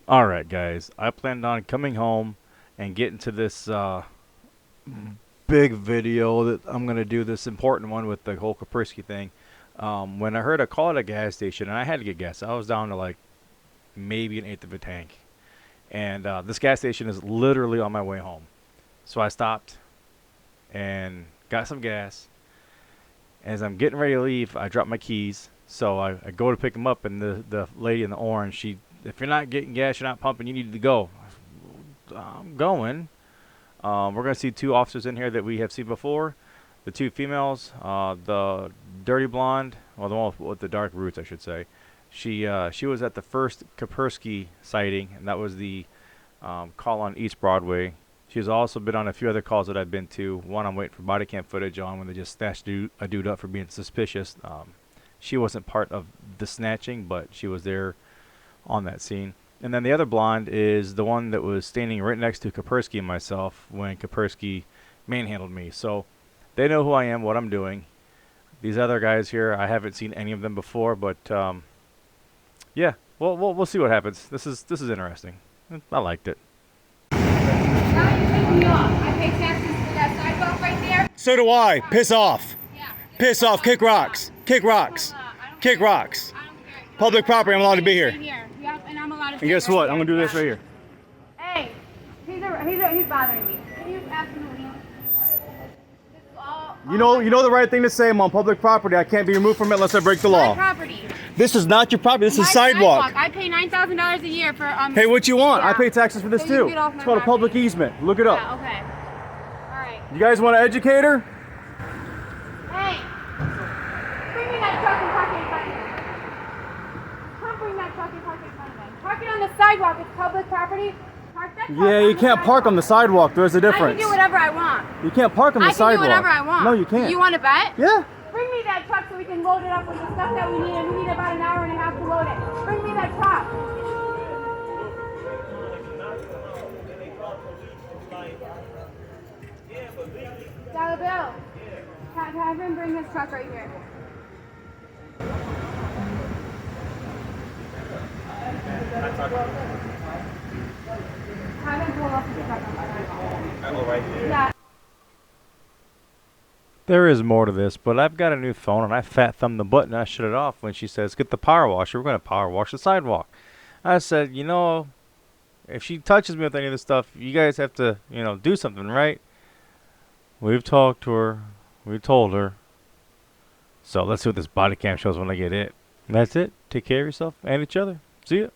Alright guys, I planned on coming home and getting to this big video that I'm going to do, this important one with the whole Kaperski thing. When I heard a call at a gas station, and I had to get gas, I was down to like maybe an eighth of a tank. And this gas station is literally on my way home. So I stopped and got some gas. As I'm getting ready to leave, I drop my keys. So I go to pick them up, and the lady in the orange, if you're not getting gas, you're not pumping, you need to go. I'm going. We're going to see two officers in here that we have seen before. The two females, the dirty blonde, well, the one with the dark roots, I should say. She was at the first Kaperski sighting, and that was the call on East Broadway. She's also been on a few other calls that I've been to. One I'm waiting for body cam footage on when they just snatched a dude up for being suspicious. She wasn't part of the snatching, but she was there on that scene. And then the other blonde is the one that was standing right next to Kaperski and myself when Kaperski manhandled me. So they know who I am, what I'm doing. These other guys here, I haven't seen any of them before, but yeah, we'll see what happens. This is interesting. I liked it. Now you take me off. I pay taxes for that sidewalk right there. So do I. Piss off. Yeah. Piss off. Kick rocks. Kick rocks. Kick rocks. I don't care. Public property. I'm allowed to be here. Yep, and I'm allowed to. And guess what? I'm gonna do this right here. Hey, he's bothering me. Can you absolutely? You know the right thing to say. I'm on public property. I can't be removed from it unless I break the law. My property. This is not your property. This is My sidewalk. I pay $9,000 a year for Hey, what you want? Yeah. I pay taxes for this So you too. get off my It's called a public property. easement. Look it up. Yeah. Okay. All right. You guys want to educate her? Hey, bring me that truck and park it in front of me. Come bring that truck and park it in front of me. Park it on the sidewalk. It's public property. Park that truck Yeah, on you the can't park on the sidewalk. sidewalk. There's a I can difference. do whatever I want. You can't park on the I can sidewalk. do whatever I want. No, you can't. You want to bet? Yeah. Bring me that truck so we can load it up with the stuff that we need, and we need about an hour and a half to load it. Bring me that truck. Dollar bill. Have him bring his truck right here. Have him pull up his truck on the sidewalk. Yeah. There is more to this, but I've got a new phone, and I fat thumbed the button and I shut it off when she says, get the power washer. We're going to power wash the sidewalk. I said, if she touches me with any of this stuff, you guys have to, do something, right? We've talked to her. We told her. So let's see what this body cam shows when I get it. And that's it. Take care of yourself and each other. See ya.